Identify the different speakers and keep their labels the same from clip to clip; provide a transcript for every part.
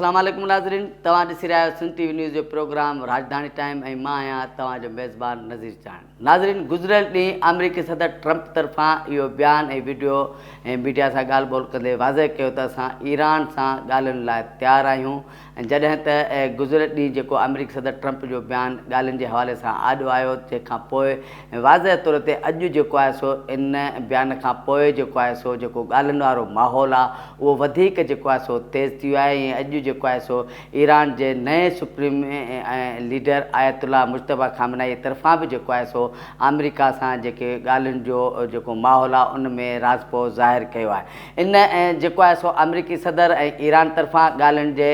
Speaker 1: अस्सलाम वालेकुम नाज़रीन, तव्हां ॾिसी रहिया आहियो सिंध टीवी न्यूज़ जो प्रोग्राम राजधानी टाइम ऐं मां आहियां तव्हांजो मेज़बान नज़ीर चांद। नाज़रीन, गुज़िरियल ॾींहुं अमरीकी सदर ट्रंप तरफ़ां इहो बयानु ऐं वीडियो ऐं मीडिया सां ॻाल्हि ॿोल कंदे वाज़े कयो त असां ईरान सां ॻाल्हियुनि लाइ तयारु आहियूं। ऐं जॾहिं त गुज़िरियल ॾींहुं जेको अमरीकी सदर ट्रंप जो बयानु ॻाल्हियुनि जे हवाले सां आॾो आयो, तंहिंखां पोइ वाज़े तौर ते अॼु जेको आहे सो इन बयान खां पोइ जेको आहे सो जेको ॻाल्हियुनि वारो माहौल आहे उहो वधीक जेको आहे सो तेज़ थी वियो आहे। ऐं अॼु जेको आहे सो ईरान जे नए सुप्रीम लीडर आयतुल्ला मुश्तबा खामनाई तरफ़ां बि जेको आहे सो अमरीका सां जेके ॻाल्हियुनि जो जेको माहौल आहे उन में राज़पो ज़ाहिर कयो आहे। इन जेको आहे सो अमरीकी सदर ऐं ईरान तरफ़ां ॻाल्हियुनि जे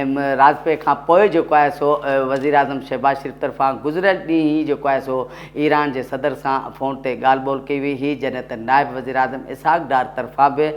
Speaker 1: राज़पे खां पोइ जेको आहे सो वज़ीर आज़म शहबाज शरीफ़ तरफ़ां गुज़िरियल ॾींहुं ई जेको आहे सो ईरान जे सदर सां फ़ोन ते ॻाल्हि ॿोल कई हुई। ही जॾहिं त नाइब वज़ीर आज़म इसहाक डार तरफ़ां बि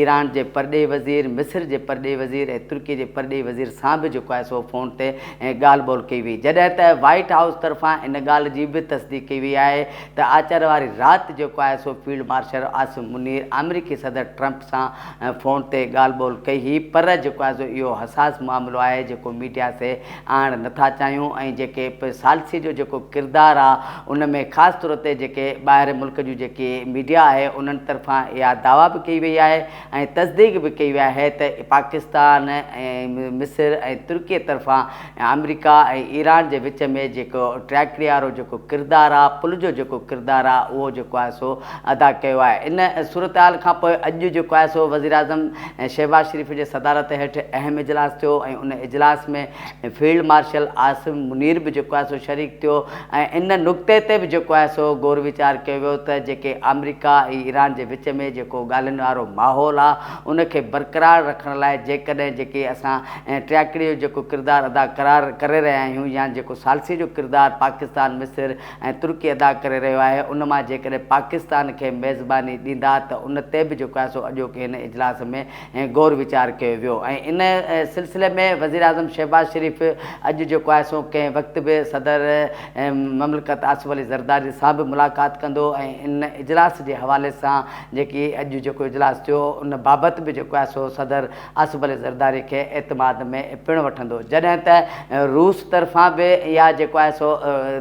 Speaker 1: ईरान जे परॾेही वज़ीर, मिस्र जे परॾेही वज़ीर ऐं तुर्की जे परॾेही वज़ीर सां बि जेको आहे सो फ़ोन ते ॻाल्हि ॿोल कई हुई। जॾहिं त वाइट हाउस तरफ़ां इन ॻाल्हि जी बि तस्दीक कई वई आहे त आर्तवार वारी राति जेको आहे सो फील्ड मार्शल आसिम मुनीर अमरीकी सदर ट्रंप सां फ़ोन ते ॻाल्हि ॿोल कई हुई। पर जेको आहे सो इहो हसास मामिलो आहे जेको मीडिया से आणणु नथा चाहियूं। ऐं जेके सालसी जो जेको किरदारु आहे उन में ख़ासि तौर ते जेके ॿाहिरि मुल्क जूं जेकी मीडिया आहे उन्हनि तरफ़ां इहा दावा बि कई वई आहे ऐं तस्दीक बि कई वई आहे त पाकिस्तान ऐं मिस्र ऐं तुर्कीअ तरफ़ां अमरीका ऐं ईरान जे विच में जेको ट्रैक्टरी वारो जेको किरदारु आहे, पुल जो जेको किरदारु आहे उहो जेको आहे सो अदा कयो आहे। इन सूरत हाल खां पोइ अॼु जेको आहे सो वज़ीर आज़म शहबाज शरीफ़ जे सदारत हेठि अहम इजलास थियो ऐं उन इजलास में फील्ड मार्शल आसिम मुनीर बि जेको आहे सो शरीक थियो। ऐं इन नुक़्ते ते बि जेको आहे सो गौर वीचार कयो वियो त जेके अमरीका ऐं ईरान जे विच में जेको ॻाल्हियुनि वारो माहौल आहे उनखे बरक़रार रखण लाइ जेकॾहिं जेके असां ट्रैक्टरी जो जेको किरदारु अदा करे रहिया आहियूं या जेको सालसी जो किरदारु पाकिस्तान, मिस्र ऐं तुर्की अदा करे रहियो आहे उन मां जेकॾहिं पाकिस्तान खे मेज़बानी ॾींदा त उन ते बि जेको आहे सो अॼोके हिन इजलास में गौर वीचार कयो वियो। ऐं इन सिलसिले में वज़ीर आज़म शहबाज शरीफ़ अॼु जेको आहे सो कंहिं वक़्तु बि सदर ममलिकत आसिफ अली ज़रदारी सां बि मुलाक़ात कंदो ऐं इन इजलास जे हवाले सां जेकी अॼु जेको इजलास थियो उन बाबति बि जेको आहे सो सदर आसिफ अली ज़रदारी खे एतमाद में पिणु वठंदो। जॾहिं त रूस तरफ़ां बि इहा जेको आहे सो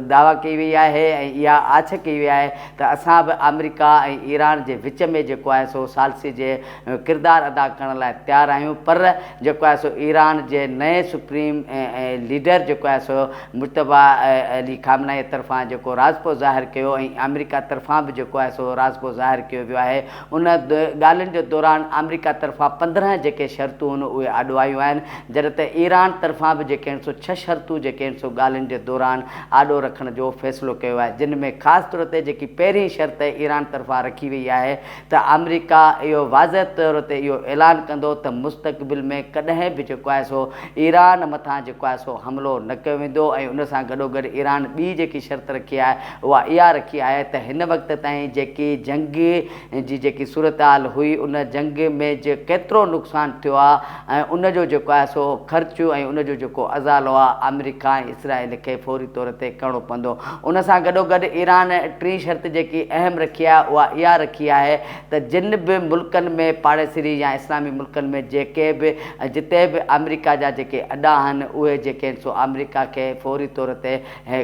Speaker 1: दावा कई वई आहे ऐं इहा आछ कई वई आहे त असां बि अमरीका ऐं ईरान जे विच में जेको आहे सो सालसी जे किरदारु अदा करण लाइ तयारु आहियूं। पर जेको आहे सो ईरान जे नए सुप्रीम लीडर जेको आहे सो मुश्तबा अली खामनाई तरफ़ां जेको राज़पो ज़ाहिर कयो ऐं अमरीका तरफ़ां बि जेको आहे सो राज़पो ज़ाहिर कयो वियो आहे। उन ॻाल्हियुनि जे दौरान अमरीका तरफ़ां 15 जेके शर्तूं आहिनि उहे आॾोवायूं आहिनि, जॾहिं त ईरान तरफ़ां बि जेके आहिनि सो 6 शर्तूं जेके आहिनि सो ॻाल्हियुनि जे दौरान आॾो रखण जो फ़ैसिलो कयो आहे, जिन में ख़ासि तौर ते जेकी पहिरीं शर्त ईरान तरफ़ां रखी वई आहे त अमरीका इहो वाज़ह तौर ते इहो ऐलान कंदो त मुस्तक़बिल में कॾहिं बि जेको आहे सो ईरान मथां जेको आहे सो हमिलो न कयो वेंदो। ऐं उन सां गॾोगॾु ईरान ॿी जेकी शर्त रखी आहे उहा इहा रखी आहे त हिन वक़्त ताईं जेकी जंग जी जेकी सूरत हाल हुई उन जंग में जे केतिरो नुक़सानु थियो आहे ऐं उनजो जेको आहे सो ख़र्चु ऐं उनजो जेको अज़ालो आहे अमरीका ऐं इसराइल खे फौरी तौर ते करिणो पवंदो। उन सां गॾोगॾु ईरान टीं शर्त जेकी अहम रखी आहे उहा इहा रखी आहे त जिन बि मुल्कनि में पाड़ेसरी या इस्लामी मुल्कनि में जेके बि जिते बि अमरीका जा जेके अॾा आहिनि उहे जेके आहिनि सो अमरीका खे फौरी तौर ते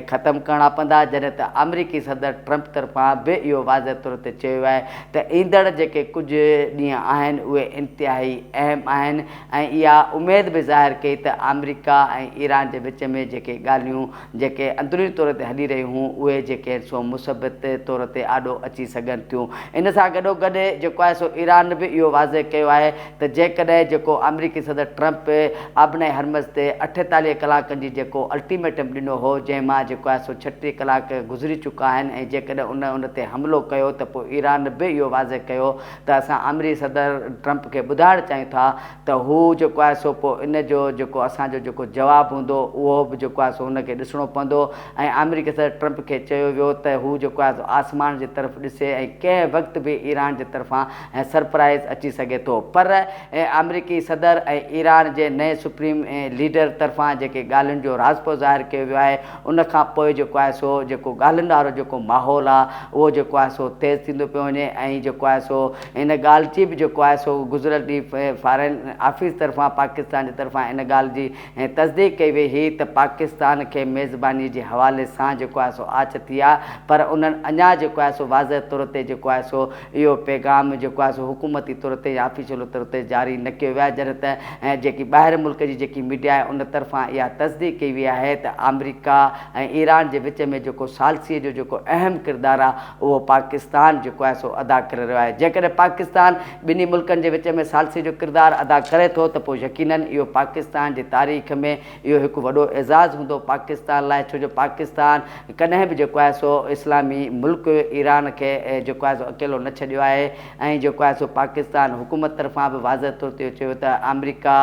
Speaker 1: ख़तमु करणा पवंदा। जॾहिं त अमरीकी सदर ट्रंप तरफ़ां बि इहो वाज़ह तौर ते चयो आहे त ईंदड़ जेके कुझु ॾींहं आहिनि उहे इंतिहाई अहम आहिनि ऐं इहा उमेद बि ज़ाहिर कई त अमरीका ऐं ईरान जे विच में जेके ॻाल्हियूं जेके अंदरूनी तौर ते हली रहियूं हुयूं उहे जेके आहिनि सो मुसबत तौर ते आॾो अची सघनि थियूं। इन सां गॾोगॾु जेको आहे सो ईरान बि इहो वाज़ह कयो आहे त जेकॾहिं जेको अमरीकी सदर ट्रंप आबने हरमज़ ते 48 कलाकनि जी जेको अल्टीमेटम ॾिनो हो जंहिं मां जेको आहे सो 36 कलाक गुज़री चुका आहिनि ऐं जेकॾहिं उन ते हमिलो कयो त पोइ ईरान बि इहो वाज़ह कयो त असां अमरीकी सदर ट्रंप खे ॿुधाइणु चाहियूं था त हू जेको आहे सो पोइ इन जो जेको असांजो जेको जवाबु हूंदो उहो बि जेको आहे सो हुनखे ॾिसणो पवंदो। ऐं अमरीकी सदर ट्रंप खे चयो वियो त हू जेको आहे सो आसमान जी तरफ़ ॾिसे ऐं कंहिं वक़्तु बि ईरान जे तरफ़ां सरप्राइज़ अची सघे थो। पर अमरीकी सदर ऐं ईरान जे नए सुप्रीम लीडर तरफ़ां जेके ॻाल्हियुनि जो राज़पो ज़ाहिर कयो वियो आहे उन खां पोइ जेको आहे सो जेको ॻाल्हियुनि वारो जेको माहौल आहे उहो जेको आहे सो तेज़ थींदो पियो वञे। ऐं जेको आहे सो इन ॻाल्हि जी बि जेको आहे सो गुज़िरियल ॾींहुं फॉरेन ऑफिस तरफ़ां पाकिस्तान जी तरफ़ां इन ॻाल्हि जी तस्दीक कई वई हुई त पाकिस्तान खे मेज़बानी जे हवाले सां जेको आहे सो आछ थी आहे, पर उन्हनि अञा जेको आहे सो वाज़ह तौर ते जेको आहे सो इहो पैगाम जेको आहे सो हुकूमती तौर ते या ऑफिशियल तौर ते जारी न कयो वियो आहे। जॾहिं त जेकी ॿाहिरि मुल्क जी जेकी मीडिया आहे उन तरफ़ां इहा तस्दीक कई वई आहे त अमेरिका ऐं ईरान जे विच में जेको सालसीअ जो जेको अहम किरदारु आहे उहो पाकिस्तान जेको आहे सो अदा करे रहियो आहे। जेकॾहिं पाकिस्तान ॿिन्ही मुल्कनि जे विच में सालसी जो किरदारु अदा करे थो त पोइ यकीनन इहो पाकिस्तान जी तारीख़ में इहो हिकु वॾो एज़ाज़ हूंदो पाकिस्तान लाइ, छो जो पाकिस्तान कॾहिं बि जेको आहे सो इस्लामी मुल्क ईरान खे जेको आहे सो अकेलो न छॾियो आहे। ऐं जेको आहे सो पाकिस्तान हुकूमत तरफ़ां बि वाज़ह तौर ते चयो त अमेरिका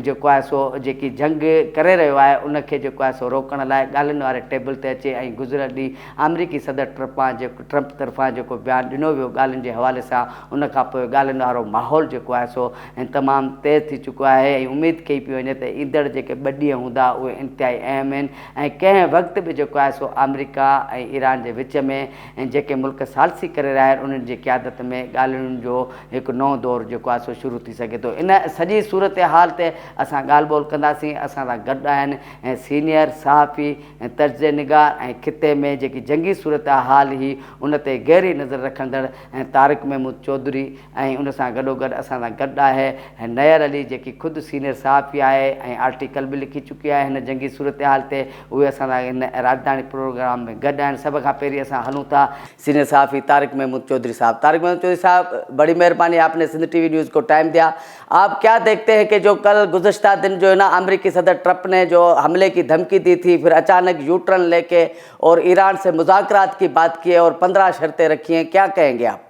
Speaker 1: जेको आहे सो जेकी जंग करे रहियो आहे उनखे जेको आहे सो रोकण लाइ ॻाल्हियुनि वारे टेबल ते अचे। ऐं गुज़िरियल ॾींहुं अमरीकी सदर ट्रम्प तरफ़ां जेको बयानु ॾिनो वियो ॻाल्हियुनि जे हवाले सां, उन खां पोइ ॻाल्हियुनि वारो माहौल जेको आहे सो तमामु तेज़ थी चुको आहे। ऐं उमेदु कई पई वञे त ईंदड़ जेके 2 ॾींहं हूंदा उहे इंतिहाई अहम आहिनि। ऐं कंहिं वक़्तु बि जेको आहे सो अमेरिका ऐं ईरान जे विच में जेके मुल्क सालसी करे रहिया आहिनि उन्हनि जी क़यादत में ॻाल्हियुनि जो हिकु नओं दौरु जेको आहे सो शुरू थी सघे थो। इन सॼी सूरत हाल ते असां ॻाल्हि ॿोल कंदासीं। असां सां गॾु आहिनि ऐं सीनियर सहाफ़ी ऐं तर्ज़ निगार ऐं खिते में जेकी जंगी सूरत हाल हुई उन ते गहरी नज़र रखंदड़ ऐं तारिक महमूद चौधरी, ऐं उन सां गॾोगॾु असां सां गॾु आहे नयर अली जेकी ख़ुदि सीनियर सहाफ़ी आहे ऐं आर्टिकल बि लिखी चुकी आहे हिन जंगी सूरत हाल ते। उहे असां सां हिन राजधानी प्रोग्राम में गॾु आहिनि। सभ खां पहिरीं असां हलूं था सीनियर सहाफ़ी तारिक महमूद चौधरी साहब। तारिक महमूद चौधरी साहब, बड़ी मेहरबानी, आपने सिंध टीवी न्यूज़ को टाइम दिया। आप क्या देखते हैं कि जो कल गुज़श्ता दिन जो है ना अमेरिकी सदर ट्रंप ने जो हमले की धमकी दी थी, फिर अचानक यू टर्न लेके और ईरान से मुज़ाकरात की बात की है और 15 शर्तें रखी हैं, क्या कहेंगे आप?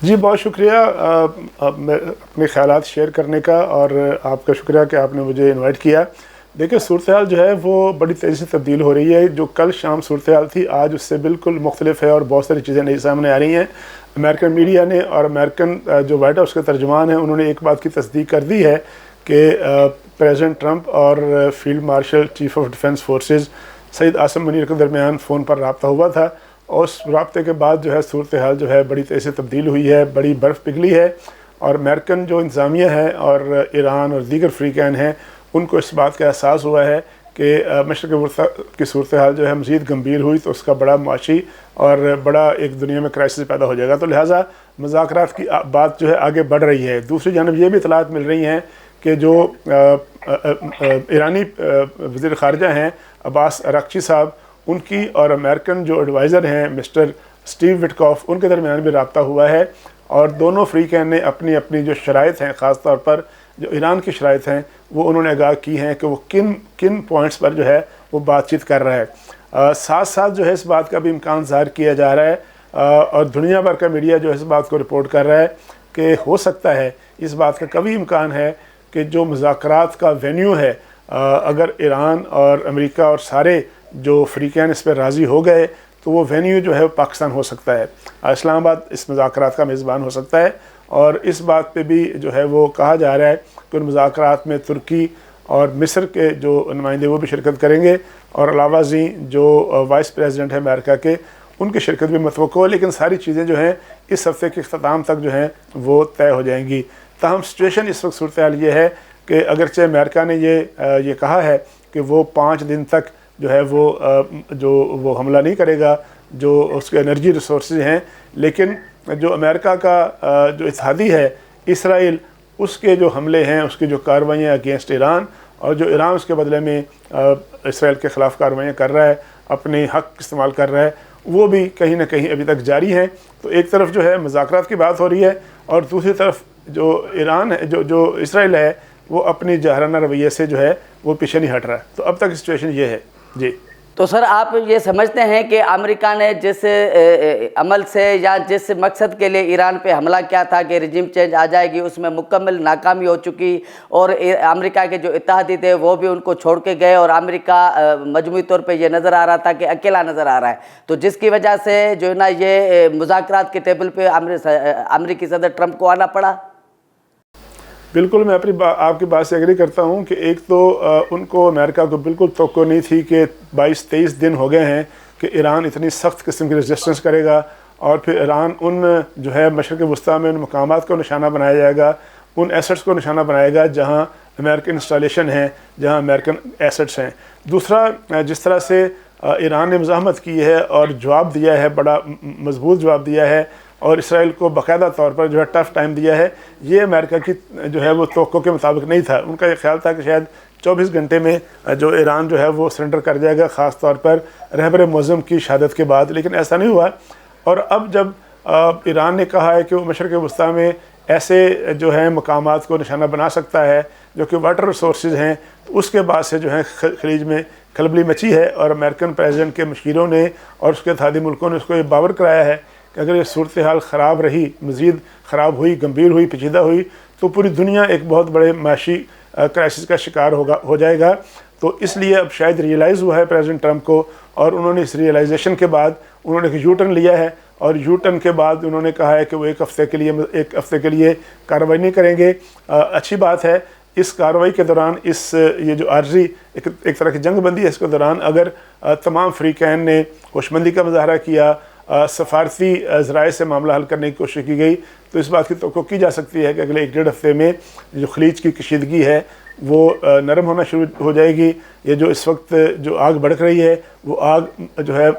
Speaker 2: जी बहुत शुक्रिया अपने ख़यालात शेयर करने का, और आपका शुक्रिया कि आपने मुझे इनवाइट किया। देखिए सूरत हाल जो है वो बड़ी तेज़ी से तब्दील हो रही है। जो कल शाम सूरत हाल थी आज उससे बिल्कुल मुख्तलिफ है और बहुत सारी चीज़ें नई सामने आ रही हैं। अमेरिकन मीडिया ने और अमेरिकन जो वाइट हाउस के तर्जुमान हैं उन्होंने एक बात की तस्दीक कर दी है कि प्रेसिडेंट ट्रंप और field marshal chief of defence forces Syed Asim Munir के दरमियान फ़ोन पर रब्ता हुआ था, और उस रब्ते के बाद जो है सूरत हाल जो है बड़ी तेज़ी से तब्दील हुई है, बड़ी बर्फ़ पिघली है। और अमेरिकन जो इंतज़ामिया है और ईरान और दीगर फ्रीकैन हैं उनको इस बात का एहसास हुआ है कि मशरक़ वस्ता की सूरत हाल जो है मज़ीद गंभीर हुई तो उसका बड़ा मुआशी और बड़ा एक दुनिया में क्राइसिस पैदा हो जाएगा। तो लिहाजा मुज़ाकरात की बात जो है आगे बढ़ रही है। दूसरी जानब ये भी इतलात मिल रही हैं कि जो ईरानी वज़ीर ख़ारजा हैं अब्बास अराग़ची साहब, उनकी और अमेरिकन जो एडवाइज़र हैं मिस्टर स्टीव विटकॉफ, उनके दरमियान भी रब्ता हुआ है। और दोनों फ्रीकैन ने अपनी अपनी जो शराइत हैं, ख़ास तौर पर जो ईरान की शराइत हैं, वो उन्होंने आगाह की हैं कि वो किन किन पॉइंट्स पर जो है वो बातचीत कर रहा है। साथ साथ जो है इस बात का भी इम्कान ज़ाहिर किया जा रहा है और दुनिया भर का मीडिया जो है इस बात को रिपोर्ट कर रहा है कि हो सकता है, इस बात का कभी इम्कान है कि जो मुज़ाकरात का वेन्यू है, अगर ईरान और अमेरिका और सारे जो फ्रीकैन इस पर राज़ी हो गए तो वो वेन्यू जो है वो पाकिस्तान हो सकता है, इस्लामाबाद इस मुज़ाकरात का मेज़बान हो सकता है। और इस बात पे भी जो है वो कहा जा रहा है कि उन मुज़ाकरात में तुर्की और मिस्र के जो नुमाइंदे वो भी शिरकत करेंगे, और अलावा जी जो वाइस प्रेसिडेंट है अमेरिका के, उनकी शिरकत भी मतवक्को है। लेकिन सारी चीज़ें जो हैं इस हफ्ते के अख्ताम तक जो हैं वो तय हो जाएंगी। ताहम सिचुएशन इस वक्त सूरत हाल ये है कि अगरचे अमेरिका ने ये कहा है कि वो 5 दिन तक जो है वो हमला नहीं करेगा जो उसके एनर्जी रिसोर्सेज हैं, लेकिन जो अमेरिका का जो इत्तेहादी है इसराइल, उसके जो हमले हैं, उसकी जो कार्रवाइयाँ अगेंस्ट ईरान, और जो ईरान उसके बदले में इसराइल के ख़िलाफ़ कार्रवाइयाँ कर रहा है, अपने हक़ इस्तेमाल कर रहा है, वो भी कहीं ना कहीं अभी तक जारी हैं। तो एक तरफ जो है मुज़ाकरात की बात हो रही है और दूसरी तरफ जो ईरान है, जो इसराइल है, वो अपनी जाहराना रवैये से जो है वो पीछे नहीं हट रहा है। तो अब तक सिचुएशन ये है जी।
Speaker 1: तो सर आप ये समझते हैं कि अमेरिका ने जिस अमल से या जिस मकसद के लिए ईरान पे हमला किया था कि रिजिम चेंज आ जाएगी, उसमें मुकम्मल नाकामी हो चुकी, और अमेरिका के जो इत्तेहादी थे वो भी उनको छोड़ के गए, और अमेरिका मजमूई तौर पे ये नज़र आ रहा था कि अकेला नज़र आ रहा है, तो जिसकी वजह से जो है ना ये मुज़ाकरात के टेबल पे अमेरिकी सदर ट्रंप को आना पड़ा।
Speaker 2: बिल्कुल, मैं आपकी बात से एग्री करता हूँ कि एक तो उनको अमेरिका को बिल्कुल तवक्को नहीं थी कि 22-23 दिन हो गए हैं कि ईरान इतनी सख्त किस्म की रेजिस्टेंस करेगा, और फिर ईरान उन जो है मशरक़ वस्ता में उन मकामात को निशाना बनाया जाएगा, उन एसेट्स को निशाना बनाएगा जहाँ अमेरिकन इंस्टॉलेशन हैं, जहां अमेरिकन एसेट्स हैं। दूसरा, जिस तरह से ईरान ने मज़ाहमत की है और जवाब दिया है, बड़ा मजबूत जवाब दिया है और इसराइल को बाकायदा तौर पर जो है टफ़ टाइम दिया है, ये अमेरिका की जो है वो तवक्को के मुताबिक नहीं था। उनका ये ख्याल था कि शायद 24 घंटे में जो ईरान जो है वो सरेंडर कर जाएगा, ख़ास तौर पर रहबर मुअज़्ज़म की शहादत के बाद, लेकिन ऐसा नहीं हुआ। और अब जब ईरान ने कहा है कि वो मशरक़ वस्ती में ऐसे जो है मकामात को निशाना बना सकता है जो कि वाटर रिसोर्सेज हैं, उसके बाद से जो है खलीज में खलबली मची है और अमेरिकन प्रेसिडेंट के मशीरों ने और उसके इत्तेहादी मुल्कों ने उसको ये बावर कराया है कि अगर ये सूरत हाल ख़राब रही, मज़ीद ख़राब हुई, गंभीर हुई, पेचीदा हुई, तो पूरी दुनिया एक बहुत बड़े माशी क्राइसिस का शिकार हो जाएगा। तो इसलिए अब शायद रियलाइज़ हुआ है प्रेसिडेंट ट्रंप को, और उन्होंने इस रियलाइजेशन के बाद उन्होंने एक यू टर्न लिया है और यू टर्न के बाद उन्होंने कहा है कि वो एक हफ़्ते के लिए कार्रवाई नहीं करेंगे। अच्छी बात है। इस कार्रवाई के दौरान ये जो आर्जी एक तरह की जंग बंदी है, इसके दौरान अगर तमाम फ़रीक़ैन ने होशमंदी का मुज़ाहरा किया, सफारती ज़राए से मामला हल करने की कोशिश की गई, तो इस बात की तवक्को की जा सकती है कि अगले 1-1.5 हफ़्ते में जो खलीज की कशीदगी है वो नरम होना शुरू हो जाएगी। ये जो इस वक्त जो आग भड़क रही है वो आग जो है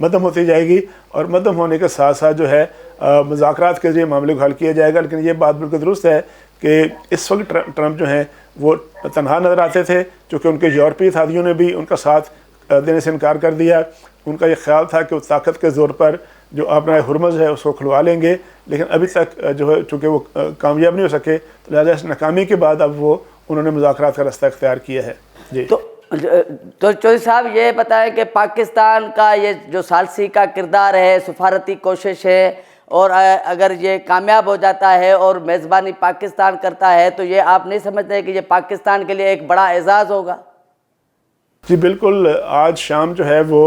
Speaker 2: मद्धम होती जाएगी और मद्धम होने के साथ साथ जो है मुज़ाकरात के ज़रिए मामले को हल किया जाएगा। लेकिन ये बात बिल्कुल दुरुस्त है कि इस वक्त ट्रंप जो हैं वो तनहा नज़र आते थे, चूँकि उनके यूरोपीय साथियों ने भी उनका साथ देने से इनकार कर दिया। उनका ये ख्याल था कि वो ताकत के ज़ोर पर जो अपना हुरमज़ है उसको खुलवा लेंगे, लेकिन अभी तक जो है चूँकि वो कामयाब नहीं हो सके, तो लिहाजा इस नाकामी के बाद अब वो उन्होंने मुज़ाकरात का रास्ता इख्तियार किया है। जी
Speaker 1: तो चौधरी साहब ये बताएं कि पाकिस्तान का ये जो सालसी का किरदार है, सफारती कोशिश है, और अगर ये कामयाब हो जाता है और मेज़बानी पाकिस्तान करता है, तो ये आप नहीं समझते कि ये पाकिस्तान के लिए एक बड़ा एजाज़ होगा?
Speaker 2: जी बिल्कुल। आज शाम जो है वो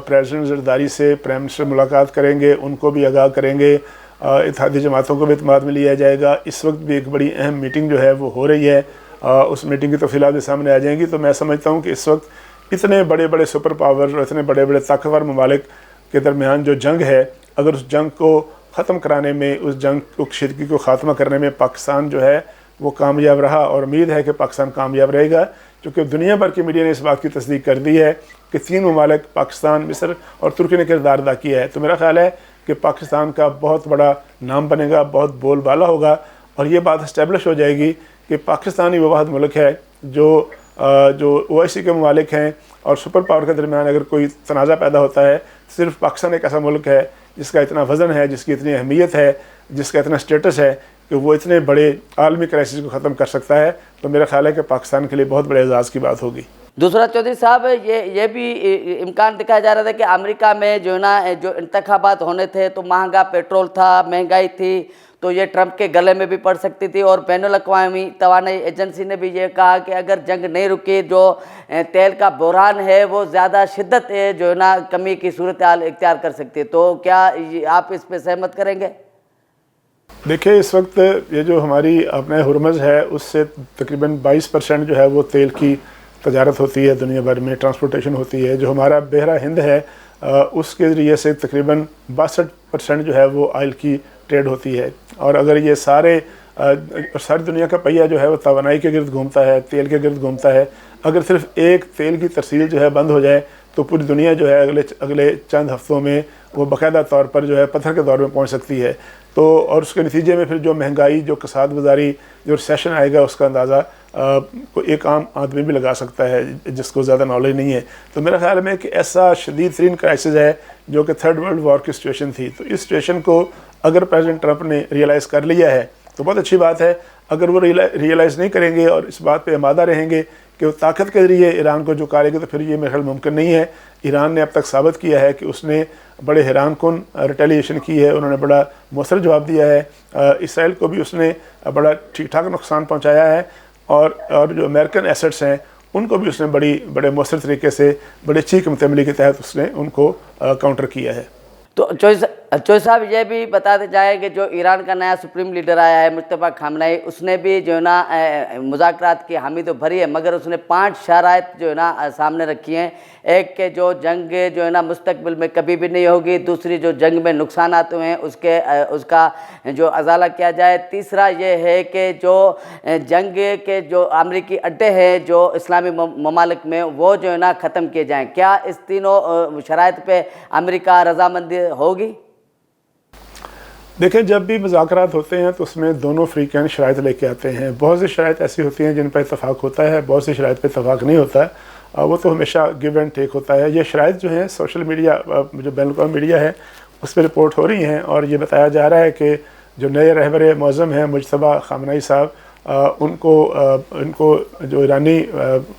Speaker 2: प्रेसिडेंट ज़रदारी से प्राइम मिनिस्टर मुलाकात करेंगे, उनको भी आगाह करेंगे, इत्तेहादी जमातों को भी इत्मीनान में लिया जाएगा। इस वक्त भी एक बड़ी अहम मीटिंग जो है वो हो रही है, उस मीटिंग की तफसीलात भी सामने आ जाएंगी। तो मैं समझता हूँ कि इस वक्त इतने बड़े बड़े सुपर पावर और इतने बड़े बड़े ताकतवर ममालिक के दरमियान जो जंग है, अगर उस जंग को ख़त्म कराने में, उस जंग को कशीदगी को ख़ात्मा करने में पाकिस्तान जो है वो कामयाब रहा, और उम्मीद है कि पाकिस्तान कामयाब रहेगा, क्योंकि दुनिया भर की मीडिया ने इस बात की तस्दीक कर दी है कि 3 ममालिक पाकिस्तान, मिस्र और तुर्की ने किरदार अदा किया है। तो मेरा ख्याल है कि पाकिस्तान का बहुत बड़ा नाम बनेगा, बहुत बोलबाला होगा, और ये बात इस्टेब्लिश हो जाएगी कि पाकिस्तान ही वो वाहिद मुल्क है जो OIC के ममालिक हैं और सुपर पावर के दरमियान अगर कोई तनाज़ा पैदा होता है, सिर्फ पाकिस्तान एक ऐसा मुल्क है जिसका इतना वज़न है, जिसकी इतनी अहमियत है, जिसका इतना स्टेटस है कि वो इतने बड़े आलमी क्राइसिस को ख़त्म कर सकता है। तो मेरा ख्याल है कि पाकिस्तान के लिए बहुत बड़े एजाज़ की बात होगी।
Speaker 1: दूसरा चौधरी साहब, ये भी इम्कान दिखाया जा रहा था कि अमेरिका में जो ना जो इंतखाबात होने थे तो महंगा पेट्रोल था, महंगाई थी, तो ये ट्रंप के गले में भी पड़ सकती थी। और बैनुल-अक़वामी तवानाई एजेंसी ने भी ये कहा कि अगर जंग नहीं रुकी, जो तेल का बहरान है वो ज़्यादा शिद्दत जो है ना कमी की सूरत हाल इख्तियार कर सकती है। तो क्या आप इस पर सहमत करेंगे?
Speaker 2: देखिए, इस वक्त ये जो हमारी अपने हुरमज़ है उससे तकरीबन 22% जो है वो तेल की तजारत होती है, दुनिया भर में ट्रांसपोर्टेशन होती है। जो हमारा बहरा हिंद है उसके ज़रिए से तकरीबन 62% जो है वो ऑयल की ट्रेड होती है। और अगर ये सारी दुनिया का पहिया जो है वो तवानाई के गिर्द घूमता है, तेल के गिर्द घूमता है, अगर सिर्फ एक तेल की तरसील जो है बंद हो जाए तो पूरी दुनिया जो है अगले चंद हफ्तों में वो बाकायदा तौर पर जो है पत्थर के दौर में पहुंच सकती है। तो और उसके नतीजे में फिर जो महंगाई, जो कसाद बाज़ारी, जो रिसेशन आएगा, उसका अंदाज़ा कोई एक आम आदमी भी लगा सकता है जिसको ज़्यादा नॉलेज नहीं है। तो मेरा ख्याल में कि ऐसा शदीद तरीन क्राइसिस है जो कि 3rd वर्ल्ड वॉर की सिचुएशन थी। तो इस सिचुएशन को अगर प्रेसिडेंट ट्रंप ने रियलाइज़ कर लिया है तो बहुत अच्छी बात है। अगर वो रियलाइज़ नहीं करेंगे और इस बात पे आमादा रहेंगे कि वो ताकत के ज़रिए ईरान को झुकाएंगे, तो फिर ये मेरा ख्याल मुमकिन नहीं है। ईरान ने अब तक साबित किया है कि उसने बड़े हैरान कुन रिटेलिएशन की है, उन्होंने बड़ा मौसर जवाब दिया है। इसराइल को भी उसने बड़ा ठीक ठाक नुकसान पहुँचाया है, और जो अमेरिकन एसेट्स हैं उनको भी उसने बड़े मौसर तरीके से, बड़े अच्छी क़ीमत अमली के तहत उसने उनको काउंटर किया है।
Speaker 1: तो चौधरी साहब ये भी बताते जाए कि जो ईरान का नया सुप्रीम लीडर आया है मुस्तफ़ा खामनेई, उसने भी जो है ना मुज़ाकरात की हामी तो भरी है, मगर उसने 5 शराइत जो है ना सामने रखी हैं। एक के जो जंग जो है ना मुस्तकबिल में कभी भी नहीं होगी, दूसरी जो जंग में नुकसानात हुए हैं उसका जो अजाला किया जाए, तीसरा ये है कि जो जंग के जो अमरीकी अड्डे हैं जो इस्लामी ममालिक में वो जो है ना ख़त्म किए जाएँ। क्या इस तीनों शराइत पे अमेरिका रजामंदी होगी?
Speaker 2: देखें, जब भी मुज़ाकरात होते हैं तो उसमें दोनों फ़रीक़ैन शराइत लेके आते हैं। बहुत सी शराइत ऐसी होती हैं जिन पर इत्तफ़ाक़ होता है, बहुत सी शराइत पर इत्तफ़ाक़ नहीं होता है, वो तो हमेशा गिव एंड टेक होता है। ये शराइत जो हैं सोशल मीडिया, जो बैनुल-अक़वामी मीडिया है उस पर रिपोर्ट हो रही हैं और ये बताया जा रहा है कि जो नए रहबर मौज़म हैं मुज्तबा खामनेई साहब, उनको जो ईरानी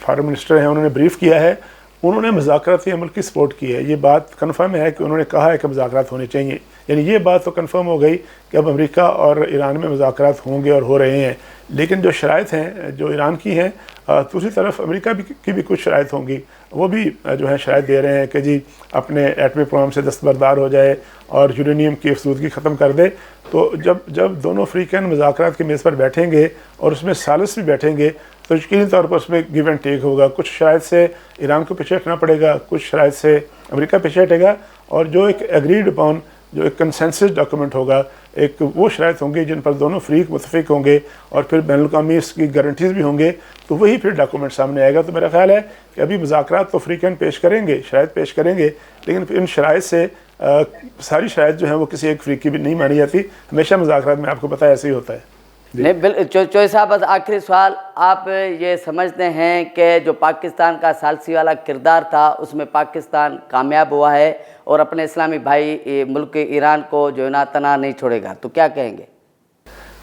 Speaker 2: फॉरेन मिनिस्टर हैं उन्होंने ब्रीफ़ किया है, उन्होंने मुज़ाकराती अमल की सपोर्ट की है। ये बात कन्फर्म है कि उन्होंने कहा है कि मुज़ाकरात होने चाहिए, यानी ये बात तो कन्फर्म हो गई कि अब अमेरिका और ईरान में मुज़ाकरात होंगे और हो रहे हैं। लेकिन जो शराइत हैं जो ईरान की हैं, दूसरी तरफ अमेरिका की भी कुछ शराइत होंगी, वो भी जो है शराइत दे रहे हैं कि जी अपने एटमी प्रोग्राम से दस्तबरदार हो जाए और यूरेनियम की अफसूदगी ख़त्म कर दे। तो जब दोनों फ़रीक़ैन मुज़ाकरात की मेज़ पर बैठेंगे और उसमें सालिस भी बैठेंगे तो यकीनी तौर पर उसमें गिव एंड टेक होगा। कुछ शराइत से ईरान को पीछे हटना पड़ेगा, कुछ शराइत से अमेरिका पीछे हटेगा, और जो एक एग्रीड अपॉन, जो एक कंसेंसस डॉक्यूमेंट होगा, एक वो शराइत होंगी जिन पर दोनों फ़रीक़ मुत्तफ़िक़ होंगे और फिर बैनुल-अक़वामी इसकी गारंटीज़ भी होंगे, तो वही फिर डॉक्यूमेंट सामने आएगा। तो मेरा ख़्याल है कि अभी मुज़ाकरात तो फ़रीक़ैन पेश करेंगे, शराइत पेश करेंगे, लेकिन फिर इन शराइत से सारी शराइत जो हैं वो किसी एक फ़रीक़ की भी नहीं मानी जाती। हमेशा मुज़ाकरात में आपको पता है ऐसे ही होता है।
Speaker 1: नहीं, चौधरी साहब बस आखिरी सवाल, आप ये समझते हैं कि जो पाकिस्तान का सालसी वाला किरदार था उसमें पाकिस्तान कामयाब हुआ है और अपने इस्लामी भाई मुल्क ईरान को जो है ना तना नहीं छोड़ेगा, तो क्या कहेंगे?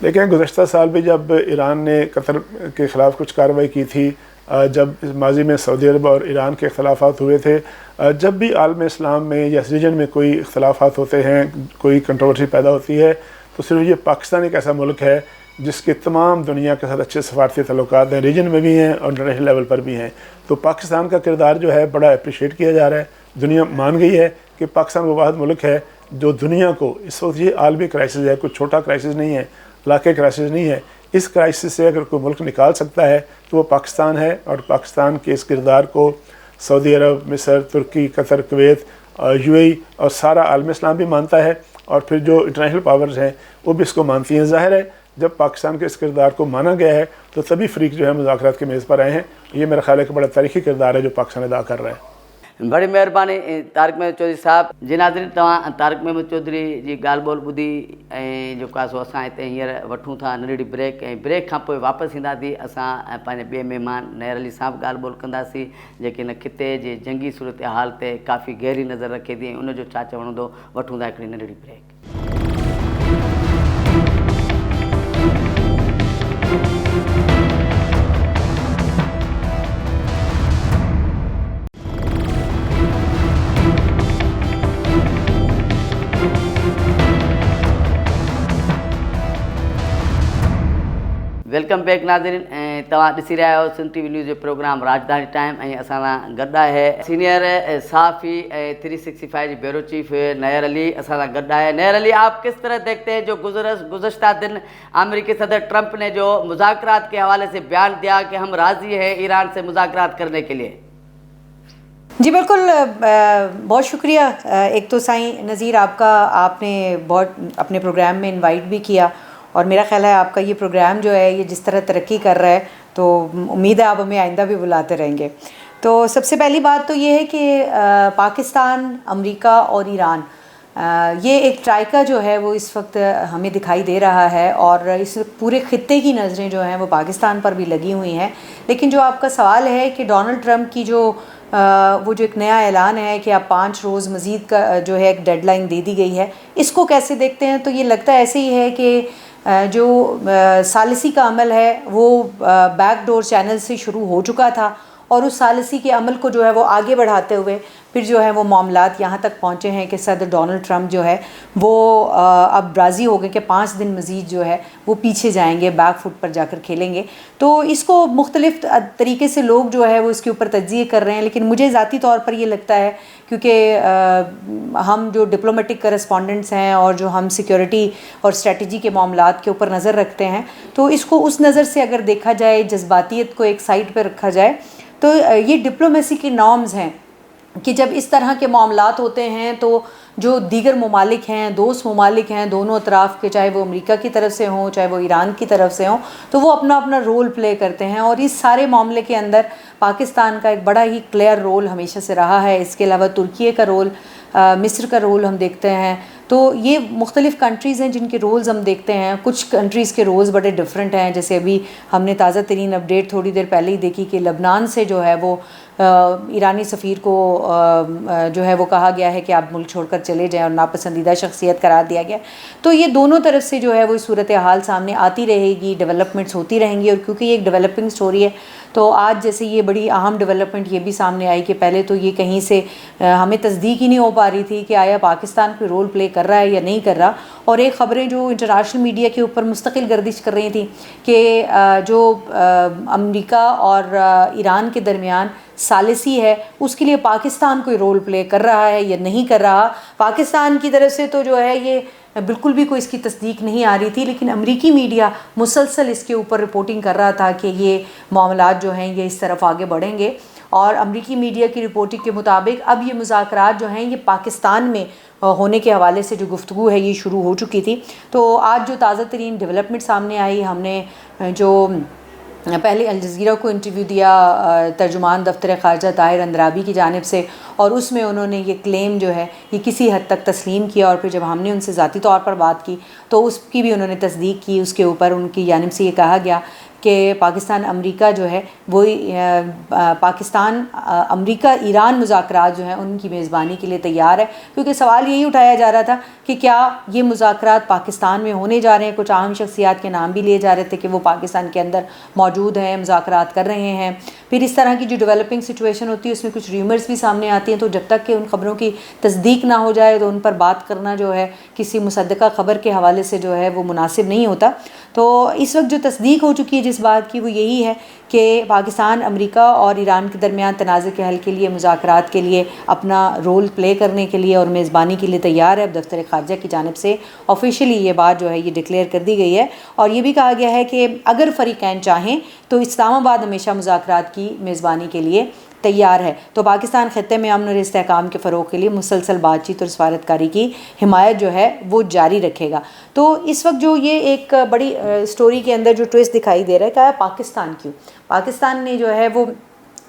Speaker 2: देखें, गुज़श्ता साल भी जब ईरान ने कतर के ख़िलाफ़ कुछ कार्रवाई की थी, जब माजी में सऊदी अरब और ईरान के इख्तलाफात हुए थे, जब भी आलम इस्लाम में या रीजन में कोई इख्तलाफात होते हैं, कोई कंट्रोवर्सी पैदा होती है, तो सिर्फ ये पाकिस्तान एक ऐसा मुल्क है जिसके तमाम दुनिया के साथ अच्छे सफारती तल्लुकात हैं, रीजन में भी हैं और इंटरनेशनल लेवल पर भी हैं। तो पाकिस्तान का किरदार जो है बड़ा अप्रिशिएट किया जा रहा है। दुनिया मान गई है कि पाकिस्तान वो वाहिद मुल्क है जो दुनिया को, इस वक्त ये आलमी क्राइसिस है, कुछ छोटा क्राइसिस नहीं है, इलाके क्राइसिस नहीं है, इस क्राइसिस से अगर कोई मुल्क निकाल सकता है तो वो पाकिस्तान है। और पाकिस्तान के इस किरदार को सऊदी अरब, मिस्र, तुर्की, कतर, कुवैत, यूएई और सारा आलम इस्लाम भी मानता है, और फिर जो इंटरनेशनल पावर्स हैं वो भी इसको मानती हैं। ज़ाहिर है जब पाकिस्तान के इस किरदार को माना गया है तो तभी फ़रीक़ जो है मुज़ाकरात के मेज़ पर आए हैं। ये मेरा ख़्याल है कि बड़ा तारीख़ी किरदार है जो पाकिस्तान अदा कर रहा है।
Speaker 1: बड़ी मेहरबानी तारिक महमूद चौधरी साहब। जी नाज़रीन, तव्हां तारिक महमूद चौधरी जी ॻाल्हि ॿोल ॿुधी ऐं जेको आहे सो असां हिते हींअर वठूं था नंढड़ी ब्रेक, ऐं ब्रेक खां पोइ वापसि ईंदासीं असां पंहिंजे ॿिए महिमान नैर अली साहब ॻाल्हि ॿोल कंदासीं, जेके हिन खिते जे जंगी सूरत हाल ते काफ़ी गहरी नज़र रखे थी ऐं उनजो छा चवणो हूंदो। वठूं था हिकिड़ी नंढड़ी ब्रेक। वेलकम बैक नाज़रीन, तव्हां ॾिसी रहिया आहियो सिंध टीवी न्यूज़ जो प्रोग्राम राजधानी टाइम, ऐं असां सां गॾु आहे सीनियर सहाफ़ी 365 जी ब्यूरो चीफ नैर अली असां सां गॾु आहे। नैर अली, आप किस तरह देखते हैं जो गुज़श्ता दिन अमेरिकी सदर ट्रंप ने जो मुज़ाकरात के हवाले से बयान दिया कि हम राज़ी हैं ईरान से मुज़ाकरात करने के लिए?
Speaker 3: जी बिल्कुल, बहुत शुक्रिया। एक तो साईं नज़ीर आपका, आपने बहुत अपने प्रोग्राम में इनवाइट भी किया, और मेरा ख़्याल है आपका ये प्रोग्राम जो है ये जिस तरह तरक्की कर रहा है तो उम्मीद है आप हमें आइंदा भी बुलाते रहेंगे। तो सबसे पहली बात तो ये है कि पाकिस्तान, अमेरिका और ईरान, ये एक ट्राइका जो है वो इस वक्त हमें दिखाई दे रहा है, और इस पूरे खित्ते की नज़रें जो हैं वो पाकिस्तान पर भी लगी हुई हैं। लेकिन जो आपका सवाल है कि डोनाल्ड ट्रंप की वो जो एक नया ऐलान है कि आप 5 रोज़ मज़ीद का जो है एक डेडलाइन दे दी गई है, इसको कैसे देखते हैं? तो ये लगता ऐसे ही है कि जो सालिसी का अमल है वो बैकडोर चैनल से शुरू हो चुका था, और उस सालिसी के अमल को जो है वो आगे बढ़ाते हुए پھر جو ہے وہ معاملات یہاں تک پہنچے ہیں کہ صدر ڈونلڈ ٹرمپ جو ہے وہ اب راضی ہو گئے کہ 5 دن مزید جو ہے وہ پیچھے جائیں گے، بیک فٹ پر جا کر کھیلیں گے. تو اس کو مختلف طریقے سے لوگ جو ہے وہ اس کے اوپر تجزیے کر رہے ہیں، لیکن مجھے ذاتی طور پر یہ لگتا ہے کیونکہ ہم جو ڈپلومیٹک کرسپونڈنٹس ہیں اور جو ہم سیکیورٹی اور اسٹریٹجی کے معاملات کے اوپر نظر رکھتے ہیں، تو اس کو اس نظر سے اگر دیکھا جائے، جذباتیت کو ایک سائڈ پہ رکھا جائے، تو یہ ڈپلومیسی کی نارمز ہیں کہ جب اس طرح کے معاملات ہوتے ہیں تو جو دیگر ممالک ہیں، دوست ممالک ہیں دونوں اطراف کے، چاہے وہ امریکہ کی طرف سے ہوں چاہے وہ ایران کی طرف سے ہوں، تو وہ اپنا اپنا رول پلے کرتے ہیں. اور اس سارے معاملے کے اندر پاکستان کا ایک بڑا ہی کلیئر رول ہمیشہ سے رہا ہے. اس کے علاوہ ترکیے کا رول، مصر کا رول ہم دیکھتے ہیں. تو یہ مختلف کنٹریز ہیں جن کے رولز ہم دیکھتے ہیں. کچھ کنٹریز کے رولز بڑے ڈیفرنٹ ہیں، جیسے ابھی ہم نے تازہ ترین اپڈیٹ تھوڑی دیر پہلے ہی دیکھی کہ لبنان سے جو ہے وہ ایرانی سفیر کو جو ہے وہ کہا گیا ہے کہ آپ ملک چھوڑ کر چلے جائیں اور ناپسندیدہ شخصیت قرار دیا گیا. تو یہ دونوں طرف سے جو ہے وہ صورتحال سامنے آتی رہے گی، ڈیولپمنٹس ہوتی رہیں گی. اور کیونکہ یہ ایک ڈیولپنگ سٹوری ہے تو آج جیسے یہ بڑی اہم ڈیولپمنٹ یہ بھی سامنے آئی کہ پہلے تو یہ کہیں سے ہمیں تصدیق ہی نہیں ہو پا رہی تھی کہ آیا پاکستان کوئی رول پلے کر رہا ہے یا نہیں کر رہا. اور ایک خبریں جو انٹرنیشنل میڈیا کے اوپر مستقل گردش کر رہی تھیں کہ جو امریکہ اور ایران کے درمیان ثالثی ہے اس کے لیے پاکستان کوئی رول پلے کر رہا ہے یا نہیں کر رہا. پاکستان کی طرف سے تو جو ہے یہ بالکل بھی کوئی اس کی تصدیق نہیں آ رہی تھی، لیکن امریکی میڈیا مسلسل اس کے اوپر رپورٹنگ کر رہا تھا کہ یہ معاملات جو ہیں یہ اس طرف آگے بڑھیں گے. اور امریکی میڈیا کی رپورٹنگ کے مطابق اب یہ مذاکرات جو ہیں یہ پاکستان میں ہونے کے حوالے سے جو گفتگو ہے یہ شروع ہو چکی تھی. تو آج جو تازہ ترین ڈیولپمنٹ سامنے آئی، ہم نے جو پہلے الجزیرہ کو انٹرویو دیا ترجمان دفتر خارجہ طاہر اندرابی کی جانب سے، اور اس میں انہوں نے یہ کلیم جو ہے یہ کسی حد تک تسلیم کیا. اور پھر جب ہم نے ان سے ذاتی طور پر بات کی تو اس کی بھی انہوں نے تصدیق کی. اس کے اوپر ان کی جانب سے یہ کہا گیا کہ پاکستان امریکہ جو ہے وہ پاکستان امریکہ ایران مذاکرات جو ہیں ان کی میزبانی کے لیے تیار ہے. کیونکہ سوال یہی اٹھایا جا رہا تھا کہ کیا یہ مذاکرات پاکستان میں ہونے جا رہے ہیں. کچھ اہم شخصیات کے نام بھی لیے جا رہے تھے کہ وہ پاکستان کے اندر موجود ہیں، مذاکرات کر رہے ہیں. پھر اس طرح کی جو ڈیولپنگ سچویشن ہوتی ہے اس میں کچھ ریومرز بھی سامنے آتی ہیں، تو جب تک کہ ان خبروں کی تصدیق نہ ہو جائے تو ان پر بات کرنا جو ہے کسی مصدقہ خبر کے حوالے سے جو ہے وہ مناسب نہیں ہوتا. تو اس وقت جو تصدیق ہو چکی ہے جس بات کی وہ یہی ہے کہ پاکستان امریکہ اور ایران کے درمیان تنازع کے حل کے لیے، مذاکرات کے لیے اپنا رول پلے کرنے کے لیے اور میزبانی کے لیے تیار ہے. اب دفتر خارجہ کی جانب سے آفیشیلی یہ بات جو ہے یہ ڈکلیئر کر دی گئی ہے، اور یہ بھی کہا گیا ہے کہ اگر فریقین چاہیں تو اسلام آباد ہمیشہ مذاکرات کی میزبانی کے لیے تیار ہے. تو پاکستان خطے میں امن اور استحکام کے فروغ کے لیے مسلسل بات چیت اور سفارتکاری کی حمایت جو ہے وہ جاری رکھے گا. تو اس وقت جو یہ ایک بڑی سٹوری کے اندر جو ٹویسٹ دکھائی دے رہا ہے کہ پاکستان کیوں، پاکستان نے جو ہے وہ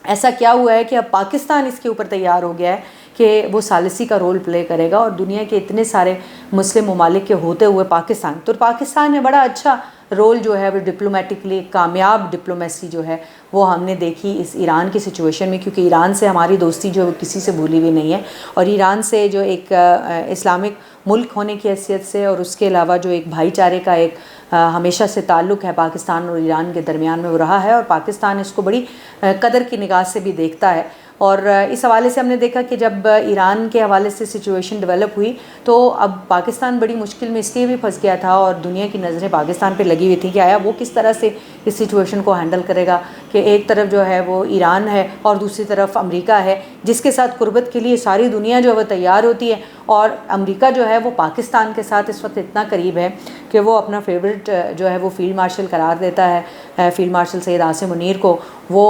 Speaker 3: ایسا کیا ہوا ہے کہ اب پاکستان اس کے اوپر تیار ہو گیا ہے کہ وہ ثالثی کا رول پلے کرے گا. اور دنیا کے اتنے سارے مسلم ممالک کے ہوتے ہوئے پاکستان نے بڑا اچھا رول جو ہے وہ ڈپلومیٹکلی کامیاب ڈپلومیسی جو ہے وہ ہم نے دیکھی اس ایران کی سچویشن میں. کیونکہ ایران سے ہماری دوستی جو کسی سے بھولی ہوئی نہیں ہے، اور ایران سے جو ایک اسلامک ملک ہونے کی حیثیت سے اور اس کے علاوہ جو ایک بھائی چارے کا ایک ہمیشہ سے تعلق ہے پاکستان اور ایران کے درمیان میں وہ رہا ہے، اور پاکستان اس کو بڑی قدر کی نگاہ سے بھی دیکھتا ہے. اور اس حوالے سے ہم نے دیکھا کہ جب ایران کے حوالے سے سچویشن ڈیولپ ہوئی تو اب پاکستان بڑی مشکل میں اس لیے بھی پھنس گیا تھا، اور دنیا کی نظریں پاکستان پہ لگی ہوئی تھیں کہ آیا وہ کس طرح سے اس سچویشن کو ہینڈل کرے گا کہ ایک طرف جو ہے وہ ایران ہے اور دوسری طرف امریکہ ہے جس کے ساتھ قربت کے لیے ساری دنیا جو ہے وہ تیار ہوتی ہے. اور امریکہ جو ہے وہ پاکستان کے ساتھ اس وقت اتنا قریب ہے کہ وہ اپنا فیوریٹ جو ہے وہ فیلڈ مارشل قرار دیتا ہے فیلڈ مارشل سید عاصم منیر کو، وہ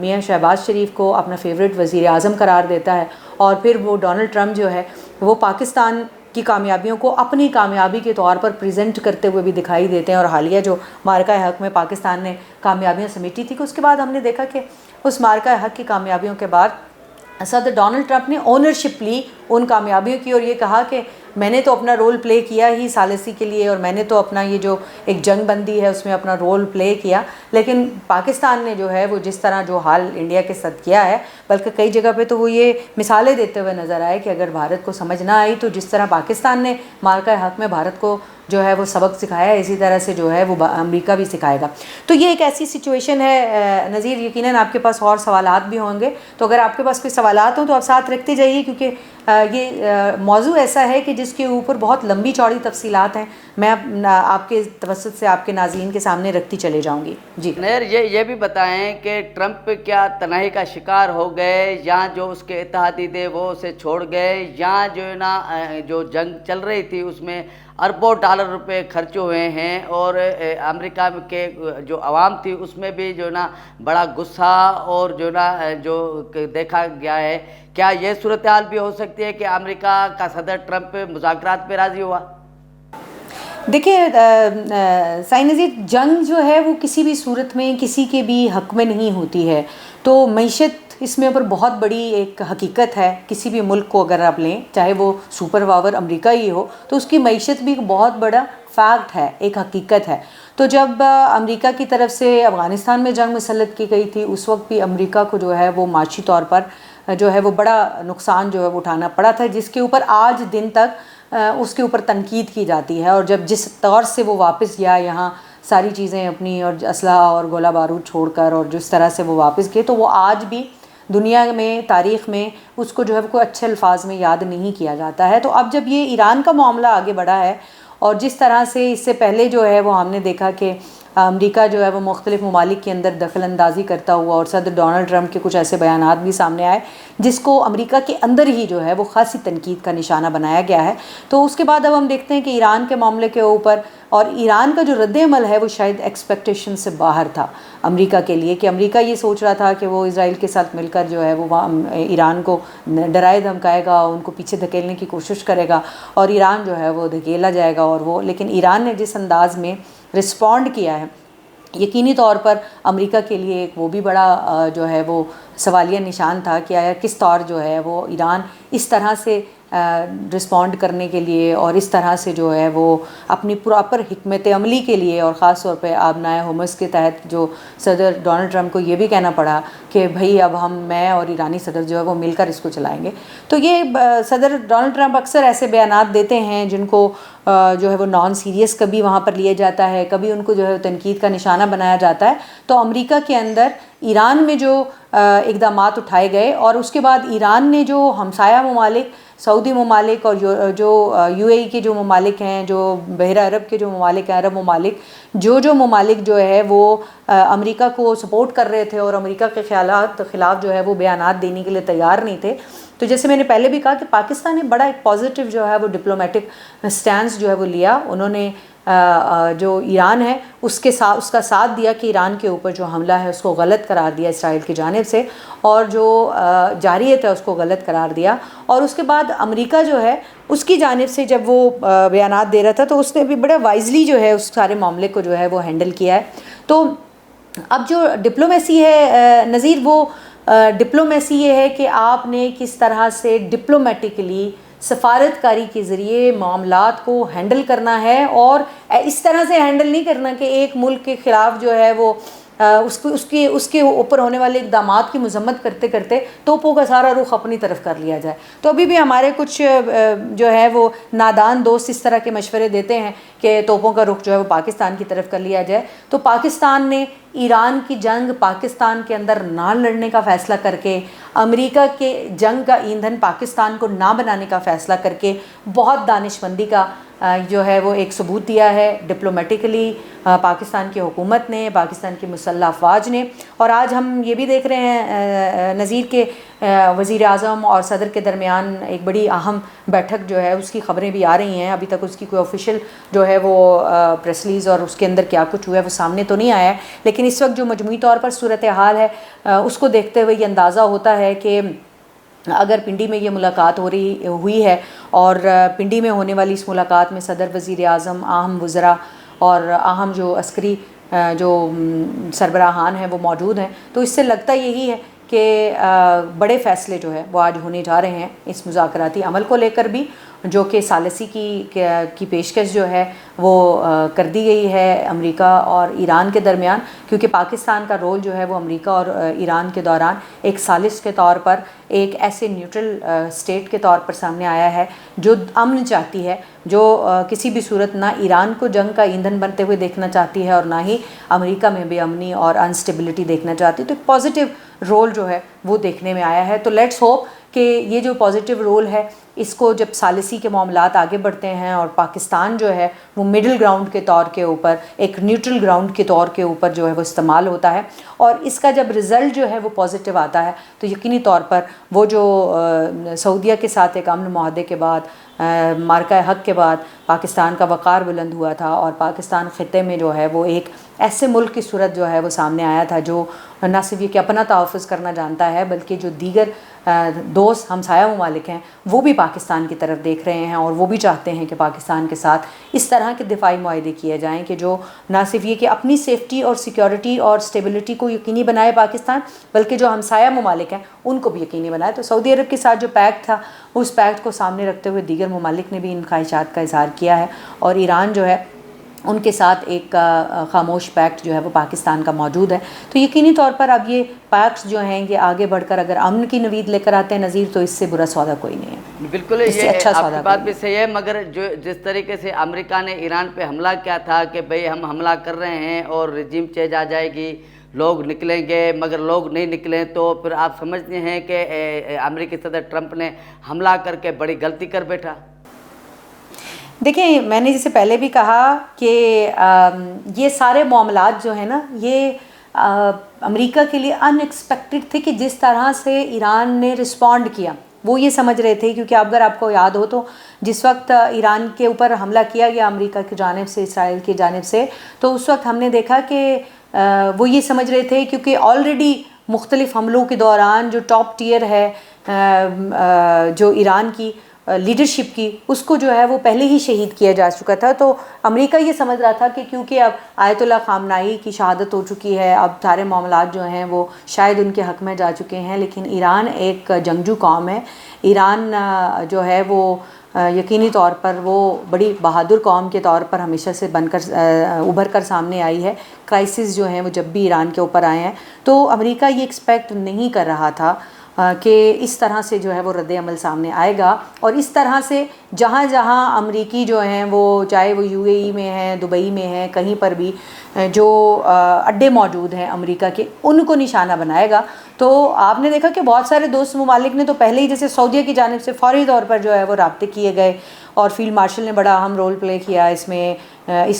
Speaker 3: میاں شہباز شریف کو اپنا فیوریٹ وزیر اعظم قرار دیتا ہے. اور پھر وہ ڈونلڈ ٹرمپ جو ہے وہ پاکستان کی کامیابیوں کو اپنی کامیابی کے طور پر پریزنٹ کرتے ہوئے بھی دکھائی دیتے ہیں. اور حالیہ جو معرکہ حق میں پاکستان نے کامیابیاں سمیٹی تھی کہ اس کے بعد ہم نے دیکھا کہ اس معرکہ حق کی کامیابیوں کے بعد صدر ڈونلڈ ٹرمپ نے اونرشپ لی ان کامیابیوں کی اور یہ کہا کہ میں نے تو اپنا رول پلے کیا ہی ثالثی کے لیے، اور میں نے تو اپنا یہ جو ایک جنگ بندی ہے اس میں اپنا رول پلے کیا، لیکن پاکستان نے جو ہے وہ جس طرح جو حال انڈیا کے ساتھ کیا ہے، بلکہ کئی جگہ پہ تو وہ یہ مثالیں دیتے ہوئے نظر آئے کہ اگر بھارت کو سمجھ نہ آئی تو جس طرح پاکستان نے معرکہ حق میں بھارت کو جو ہے وہ سبق سکھایا، اسی طرح سے جو ہے وہ امریکہ بھی سکھائے گا۔ تو یہ ایک ایسی سچویشن ہے نذیر، یقیناً آپ کے پاس اور سوالات بھی ہوں گے، تو اگر آپ کے پاس کوئی سوالات ہوں تو آپ ساتھ رکھتے جائیے، کیونکہ یہ موضوع ایسا ہے کہ جس کے اوپر بہت لمبی چوڑی تفصیلات ہیں، میں آپ کے توسط سے آپ کے ناظرین کے سامنے رکھتی چلے جاؤں گی۔ جی
Speaker 1: نیر، یہ بھی بتائیں کہ ٹرمپ کیا تنہائی کا شکار ہو گئے، یا جو اس کے اتحادی تھے وہ اسے چھوڑ گئے، یا جو ہے نا جو جنگ چل رہی تھی اس میں اربوں ڈالر روپے خرچ ہوئے ہیں، اور امریکہ کے جو عوام تھی اس میں بھی جو ہے نا بڑا غصہ اور جو ہے نا جو دیکھا گیا ہے، کیا یہ صورتحال بھی ہو سکتی ہے کہ امریکہ کا صدر ٹرمپ مذاکرات پہ راضی ہوا؟
Speaker 3: دیکھیں سائیں نذیر، جنگ جو ہے وہ کسی بھی صورت میں کسی کے بھی حق میں نہیں ہوتی ہے، تو معیشت اس میں اوپر بہت بڑی ایک حقیقت ہے۔ کسی بھی ملک کو اگر آپ لیں، چاہے وہ سپر پاور امریکہ ہی ہو، تو اس کی معیشت بھی ایک بہت بڑا فیکٹ ہے، ایک حقیقت ہے۔ تو جب امریکہ کی طرف سے افغانستان میں جنگ مسلط کی گئی تھی، اس وقت بھی امریکہ کو جو ہے وہ معاشی طور پر جو ہے وہ بڑا نقصان جو ہے وہ اٹھانا پڑا تھا، جس کے اوپر آج دن تک اس کے اوپر تنقید کی جاتی ہے۔ اور جب جس طور سے وہ واپس گیا یہاں ساری چیزیں اپنی اور اسلحہ اور گولہ بارود چھوڑ کر، اور جس طرح سے وہ واپس گئے، تو وہ آج بھی دنیا میں تاریخ میں اس کو جو ہے کوئی اچھے الفاظ میں یاد نہیں کیا جاتا ہے۔ تو اب جب یہ ایران کا معاملہ آگے بڑھا ہے، اور جس طرح سے اس سے پہلے جو ہے وہ ہم نے دیکھا کہ امریکہ جو ہے وہ مختلف ممالک کے اندر دخل اندازی کرتا ہوا، اور صدر ڈونلڈ ٹرمپ کے کچھ ایسے بیانات بھی سامنے آئے جس کو امریکہ کے اندر ہی جو ہے وہ خاصی تنقید کا نشانہ بنایا گیا ہے۔ تو اس کے بعد اب ہم دیکھتے ہیں کہ ایران کے معاملے کے اوپر، اور ایران کا جو رد عمل ہے وہ شاید ایکسپیکٹیشن سے باہر تھا امریکہ کے لیے، کہ امریکہ یہ سوچ رہا تھا کہ وہ اسرائیل کے ساتھ مل کر جو ہے وہ ایران کو ڈرائے دھمکائے گا، ان کو پیچھے دھکیلنے کی کوشش کرے گا، اور ایران جو ہے وہ دھکیلا جائے گا، اور وہ لیکن ایران نے جس انداز میں رسپونڈ کیا ہے، یقینی طور پر امریکہ کے لیے ایک وہ بھی بڑا جو ہے وہ سوالیہ نشان تھا کہ آیا کس طور جو ہے وہ ایران اس طرح سے رسپونڈ کرنے کے لیے، اور اس طرح سے جو ہے وہ اپنی پراپر حکمت عملی کے لیے، اور خاص طور پہ آبنائے حمص کے تحت جو صدر ڈونلڈ ٹرمپ کو یہ بھی کہنا پڑا کہ بھئی اب میں اور ایرانی صدر جو ہے وہ مل کر اس کو چلائیں گے۔ تو یہ صدر ڈونلڈ ٹرمپ اکثر ایسے بیانات دیتے ہیں جن کو جو ہے وہ نان سیریس کبھی وہاں پر لیا جاتا ہے، کبھی ان کو جو ہے تنقید کا نشانہ بنایا جاتا ہے۔ تو امریکہ کے اندر ایران میں جو اقدامات اٹھائے گئے، اور اس کے بعد ایران نے جو ہمسایہ ممالک سعودی ممالک اور جو یو اے ای کے جو ممالک ہیں، جو بحیرہ عرب کے جو ممالک ہیں، عرب ممالک، جو ممالک جو ہے وہ امریکہ کو سپورٹ کر رہے تھے اور امریکہ کے خلاف جو ہے وہ بیانات دینے کے لیے تیار نہیں تھے، تو جیسے میں نے پہلے بھی کہا کہ پاکستان نے بڑا ایک پازیٹیو جو ہے وہ ڈپلومیٹک سٹینس جو ہے وہ لیا۔ انہوں نے جو ایران ہے اس کا ساتھ دیا کہ ایران کے اوپر جو حملہ ہے اس کو غلط قرار دیا اسرائیل کی جانب سے، اور جو جارحیت ہے اس کو غلط قرار دیا۔ اور اس کے بعد امریکہ جو ہے اس کی جانب سے جب وہ بیانات دے رہا تھا تو اس نے بھی بڑا وائزلی جو ہے اس سارے معاملے کو جو ہے وہ ہینڈل کیا ہے۔ تو اب جو ڈپلومیسی ہے نذیر، وہ ڈپلومیسی یہ ہے کہ آپ نے کس طرح سے ڈپلومیٹکلی سفارت کاری کے ذریعے معاملات کو ہینڈل کرنا ہے، اور اس طرح سے ہینڈل نہیں کرنا کہ ایک ملک کے خلاف جو ہے وہ اس کے اوپر ہونے والے اقدامات کی مذمت کرتے کرتے توپوں کا سارا رخ اپنی طرف کر لیا جائے۔ تو ابھی بھی ہمارے کچھ جو ہے وہ نادان دوست اس طرح کے مشورے دیتے ہیں کہ توپوں کا رخ جو ہے وہ پاکستان کی طرف کر لیا جائے۔ تو پاکستان نے ایران کی جنگ پاکستان کے اندر نہ لڑنے کا فیصلہ کر کے، امریکہ کے جنگ کا ایندھن پاکستان کو نہ بنانے کا فیصلہ کر کے بہت دانش مندی کا جو ہے وہ ایک ثبوت دیا ہے ڈپلومیٹکلی پاکستان کی حکومت نے، پاکستان کی مسلح افواج نے۔ اور آج ہم یہ بھی دیکھ رہے ہیں نذیر کے وزیر اعظم اور صدر کے درمیان ایک بڑی اہم بیٹھک جو ہے اس کی خبریں بھی آ رہی ہیں۔ ابھی تک اس کی کوئی آفیشیل جو ہے وہ پریس ریلیز اور اس کے اندر کیا کچھ ہوا ہے وہ سامنے تو نہیں آیا ہے، لیکن اس وقت جو مجموعی طور پر صورتحال ہے اس کو دیکھتے ہوئے یہ اندازہ ہوتا ہے کہ اگر پنڈی میں یہ ملاقات ہوئی ہے، اور پنڈی میں ہونے والی اس ملاقات میں صدر، وزیر اعظم، اہم وزراء اور اہم جو عسکری جو سربراہان ہیں وہ موجود ہیں، تو اس سے لگتا یہی ہے کہ بڑے فیصلے جو ہے وہ آج ہونے جا رہے ہیں اس مذاکراتی عمل کو لے کر بھی، جو کہ ثالثی کی پیشکش جو ہے وہ کر دی گئی ہے امریکہ اور ایران کے درمیان، کیونکہ پاکستان کا رول جو ہے وہ امریکہ اور ایران کے دوران ایک ثالث کے طور پر، ایک ایسے نیوٹرل اسٹیٹ کے طور پر سامنے آیا ہے جو امن چاہتی ہے، جو کسی بھی صورت نہ ایران کو جنگ کا ایندھن بنتے ہوئے دیکھنا چاہتی ہے اور نہ ہی امریکہ میں بے امنی اور انسٹیبلٹی دیکھنا چاہتی ہے۔ تو ایک پازیٹیو رول جو ہے وہ دیکھنے میں آیا ہے۔ تو لیٹس ہوپ کہ یہ جو پازیٹیو رول ہے اس کو جب ثالثی کے معاملات آگے بڑھتے ہیں اور پاکستان جو ہے وہ مڈل گراؤنڈ کے طور کے اوپر، ایک نیوٹرل گراؤنڈ کے طور کے اوپر جو ہے وہ استعمال ہوتا ہے، اور اس کا جب رزلٹ جو ہے وہ پازیٹیو آتا ہے تو یقینی طور پر وہ جو سعودیہ کے ساتھ ایک امن معاہدے کے بعد، مارکہ حق کے بعد پاکستان کا وقار بلند ہوا تھا، اور پاکستان خطے میں جو ہے وہ ایک ایسے ملک کی صورت جو ہے وہ سامنے آیا تھا جو نہ صرف یہ کہ اپنا تحفظ کرنا جانتا ہے، بلکہ جو دیگر دوست ہمسایہ ممالک ہیں وہ بھی پاکستان کی طرف دیکھ رہے ہیں اور وہ بھی چاہتے ہیں کہ پاکستان کے ساتھ اس طرح کے دفاعی معاہدے کیے جائیں کہ جو نہ صرف یہ کہ اپنی سیفٹی اور سیکیورٹی اور سٹیبلٹی کو یقینی بنائے پاکستان، بلکہ جو ہمسایہ ممالک ہیں ان کو بھی یقینی بنائے۔ تو سعودی عرب کے ساتھ جو پیکٹ تھا اس پیکٹ کو سامنے رکھتے ہوئے دیگر ممالک نے بھی ان خواہشات کا اظہار کیا ہے، اور ایران جو ہے ان کے ساتھ ایک خاموش پیکٹ جو ہے وہ پاکستان کا موجود ہے۔ تو یقینی طور پر اب یہ پیکٹس جو ہیں یہ آگے بڑھ کر اگر امن کی نوید لے کر آتے ہیں نظیر، تو اس سے برا سودا کوئی نہیں ہے،
Speaker 1: بالکل
Speaker 3: اس سے
Speaker 1: یہ
Speaker 3: اچھا
Speaker 1: آپ
Speaker 3: سودا
Speaker 1: کی بات
Speaker 3: کوئی
Speaker 1: بھی صحیح ہے، مگر جس طریقے سے امریکہ نے ایران پہ حملہ کیا تھا کہ بھئی ہم حملہ کر رہے ہیں اور رجیم چینج آ جائے گی، لوگ نکلیں گے، مگر لوگ نہیں نکلیں، تو پھر آپ سمجھتے ہیں کہ امریکی صدر ٹرمپ نے حملہ کر کے بڑی غلطی کر بیٹھا؟
Speaker 3: دیکھیں، میں نے جسے پہلے بھی کہا کہ یہ سارے معاملات جو ہیں نا یہ امریکہ کے لیے ان ایکسپیکٹڈ تھے کہ جس طرح سے ایران نے رسپونڈ کیا، وہ یہ سمجھ رہے تھے، کیونکہ اگر آپ کو یاد ہو تو جس وقت ایران کے اوپر حملہ کیا گیا امریکہ کی جانب سے، اسرائیل کی جانب سے، تو اس وقت ہم نے دیکھا کہ وہ یہ سمجھ رہے تھے کیونکہ آلریڈی مختلف حملوں کے دوران جو ٹاپ ٹیئر ہے جو ایران کی لیڈرشپ کی، اس کو جو ہے وہ پہلے ہی شہید کیا جا چکا تھا، تو امریکہ یہ سمجھ رہا تھا کہ کیونکہ اب آیت اللہ خامنائی کی شہادت ہو چکی ہے، اب سارے معاملات جو ہیں وہ شاید ان کے حق میں جا چکے ہیں، لیکن ایران ایک جنگجو قوم ہے، ایران جو ہے وہ یقینی طور پر وہ بڑی بہادر قوم کے طور پر ہمیشہ سے بن کر ابھر کر سامنے آئی ہے۔ کرائسس جو ہیں وہ جب بھی ایران کے اوپر آئے ہیں تو امریکہ یہ ایکسپیکٹ نہیں کر رہا تھا کہ اس طرح سے جو ہے وہ رد عمل سامنے آئے گا، اور اس طرح سے جہاں جہاں امریکی جو ہیں وہ چاہے وہ یو اے ای میں ہیں، دبئی میں ہیں، کہیں پر بھی جو اڈے موجود ہیں امریکہ کے، ان کو نشانہ بنائے گا۔ تو آپ نے دیکھا کہ بہت سارے دوست ممالک نے تو پہلے ہی جیسے سعودیہ کی جانب سے فوری طور پر جو ہے وہ رابطے کیے گئے، اور فیلڈ مارشل نے بڑا اہم رول پلے کیا اس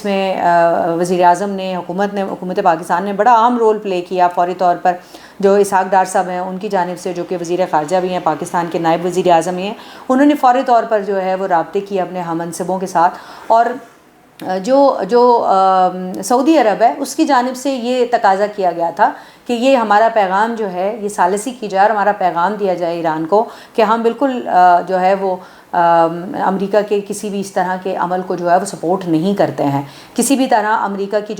Speaker 3: میں وزیر اعظم نے، حکومت پاکستان نے بڑا اہم رول پلے کیا فوری طور پر۔ جو اسحاق ڈار صاحب ہیں ان کی جانب سے، جو کہ وزیر خارجہ بھی ہیں، پاکستان کے نائب وزیر اعظم بھی ہیں، انہوں نے فوری طور پر جو ہے وہ رابطے کیے اپنے ہم منصبوں کے ساتھ، اور جو سعودی عرب ہے اس کی جانب سے یہ تقاضا کیا گیا تھا کہ یہ ہمارا پیغام جو ہے یہ ثالثی کی جائے اور ہمارا پیغام دیا جائے ایران کو کہ ہم بالکل جو ہے وہ امریکہ کے کسی بھی اس طرح کے عمل کو جو ہے وہ سپورٹ نہیں کرتے ہیں، کسی بھی طرح امریکہ کی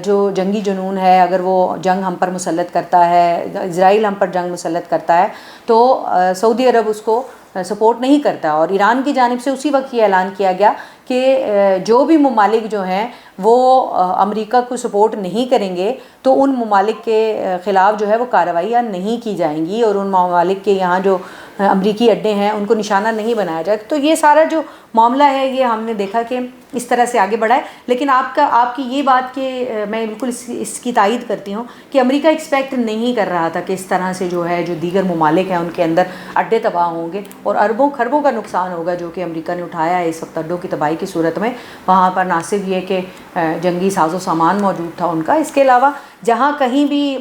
Speaker 3: جو جنگی جنون ہے، اگر وہ جنگ ہم پر مسلط کرتا ہے، اسرائیل ہم پر جنگ مسلط کرتا ہے، تو سعودی عرب اس کو سپورٹ نہیں کرتا، اور ایران کی جانب سے اسی وقت یہ اعلان کیا گیا کہ جو بھی ممالک جو ہیں وہ امریکہ کو سپورٹ نہیں کریں گے تو ان ممالک کے خلاف جو ہے وہ کارروائیاں نہیں کی جائیں گی، اور ان ممالک کے یہاں جو امریکی اڈے ہیں ان کو نشانہ نہیں بنایا جائے۔ تو یہ سارا جو معاملہ ہے یہ ہم نے دیکھا کہ اس طرح سے آگے بڑھا ہے، لیکن آپ کی یہ بات کہ میں بالکل اس کی تائید کرتی ہوں کہ امریکہ ایکسپیکٹ نہیں کر رہا تھا کہ اس طرح سے جو ہے جو دیگر ممالک ہیں ان کے اندر اڈے تباہ ہوں گے، اور اربوں خربوں کا نقصان ہوگا جو کہ امریکہ نے اٹھایا ہے اس وقت اڈوں کی تباہی کی صورت میں۔ وہاں پر نہ صرف یہ کہ جنگی ساز و سامان موجود تھا ان کا، اس کے علاوہ جہاں کہیں بھی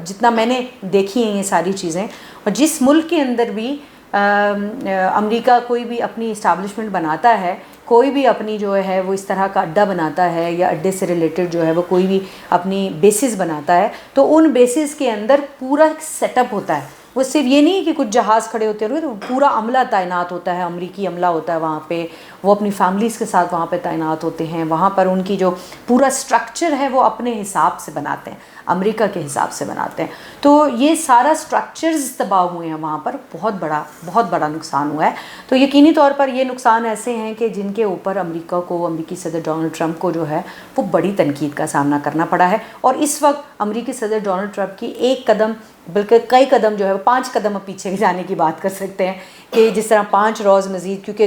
Speaker 3: جتنا میں نے دیکھی ہیں یہ ساری چیزیں، اور جس ملک کے اندر بھی امریکہ کوئی بھی اپنی اسٹیبلشمنٹ بناتا ہے، کوئی بھی اپنی جو ہے وہ اس طرح کا اڈا بناتا ہے یا اڈے سے ریلیٹڈ جو ہے وہ کوئی بھی اپنی بیسز بناتا ہے، تو ان بیسز کے اندر پورا ایک سیٹ اپ ہوتا ہے वो सिर्फ ये नहीं कि कुछ जहाज़ खड़े होते हैं, तो पूरा अमला तैनात होता है, अमरीकी अमला होता है वहाँ पे, वो अपनी फैमिलीज़ के साथ वहाँ पे तैनात होते हैं। वहाँ पर उनकी जो पूरा स्ट्रक्चर है वो अपने हिसाब से बनाते हैं, अमेरिका के हिसाब से बनाते हैं। तो ये सारा स्ट्रक्चर्स तबाह हुए हैं वहाँ पर, बहुत बड़ा नुकसान हुआ है। तो यकीनी तौर पर ये नुकसान ऐसे हैं कि जिनके ऊपर अमेरिका को, अमेरिकी सदर डोनाल्ड ट्रंप को जो है वो बड़ी तनकीद का सामना करना पड़ा है। और इस वक्त अमेरिकी सदर डोनाल्ड ट्रंप की एक कदम बल्कि कई कदम जो है वो 5 कदम पीछे जाने की बात कर सकते हैं कि जिस तरह 5 रोज़ मज़ीद, क्योंकि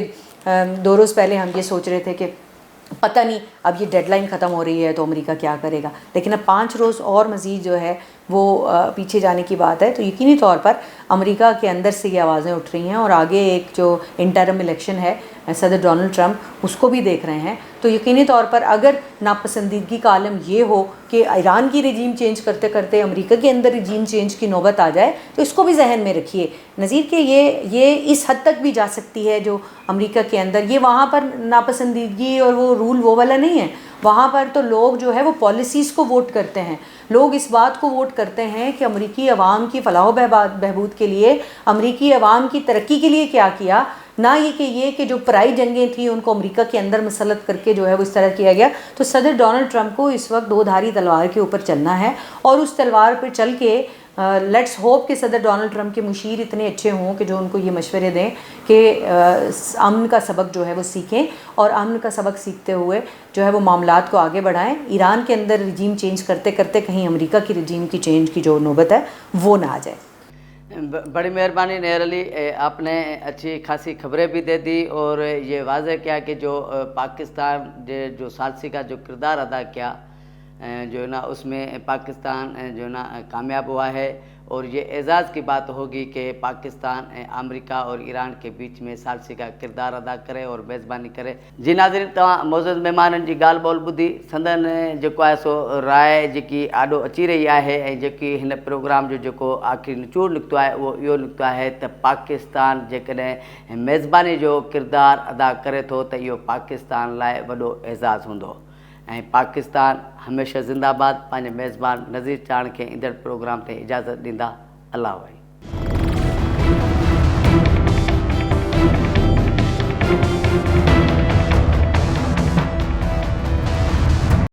Speaker 3: 2 रोज़ पहले हम ये सोच रहे थे कि पता नहीं अब ये डेडलाइन ख़त्म हो रही है तो अमेरिका क्या करेगा, लेकिन अब 5 रोज़ और मज़ीद जो है वो पीछे जाने की बात है। तो यकीनी तौर पर अमेरिका के अंदर से ये आवाज़ें उठ रही हैं और आगे एक जो इंटरम इलेक्शन है सदर डोनाल्ड ट्रंप उसको भी देख रहे हैं। तो यकीनी तौर पर अगर नापसंदीदगी का आलम ये हो कि ईरान की रजीम चेंज करते करते अमेरिका के अंदर रजीम चेंज की नौबत आ जाए, तो इसको भी जहन में रखिए नज़ीर कि ये इस हद तक भी जा सकती है जो अमेरिका के अंदर। ये वहाँ पर नापसंदीदगी और वो रूल वो वाला नहीं है, वहाँ पर तो लोग जो है वो पॉलिसीज़ को वोट करते हैं। लोग इस बात को वोट करते हैं कि अमेरिकी अवाम की फ़लाह बहबूद के लिए, अमेरिकी अवाम की तरक्की के लिए क्या किया, ना ये कि जो पराई जंगें थी उनको अमेरिका के अंदर मसलत करके जो है वो इस तरह किया गया। तो सदर डोनाल्ड ट्रंप को इस वक्त 2 धारी तलवार के ऊपर चलना है और उस तलवार पर चल के लेट्स होप कि सदर डोनाल्ड ट्रंप के मुशीर इतने अच्छे हों कि जो उनको ये मशवरे दें कि अमन का सबक जो है वो सीखें और अमन का सबक सीखते हुए जो है वो मामलात को आगे बढ़ाएं। ईरान के अंदर रजीम चेंज करते करते कहीं अमेरिका की रजीम की चेंज की जो नौबत है वो ना आ जाए।
Speaker 1: बड़ी मेहरबानी नेहर अली, आपने अच्छी खासी खबरें भी दे दी और ये वाज़ह किया कि जो पाकिस्तान जो सालसी का जो किरदार अदा किया जो है ना उसमें पाकिस्तान जो है ना कामयाब हुआ है। और ये एज़ाज़ की बात होगी कि पाकिस्तान अमेरिका और ईरान के बीच में सालसी का किरदार अदा करे और मेज़बानी करे। जी नाज़रीन, तव्हां मौजूद मेहमाननि जी ॻाल्हि ॿोल ॿुधी, संदन जेको आहे सो राय जेकी आॾो अची रही आहे ऐं जेकी हिन प्रोग्राम जो जेको आख़िरी निचोड़ निकितो आहे उहो इहो निकितो आहे त पाकिस्तान जेकॾहिं मेज़बानी जो किरदार अदा करे थो त इहो पाकिस्तान लाइ वॾो एज़ाज़ हूंदो ऐं पाकिस्तान हमेशह ज़िंदाबाद। पंहिंजे मेज़बान नज़ीर चाण खे ईंदड़ प्रोग्राम ते इजाज़त ॾींदा। अल्लाह भाई।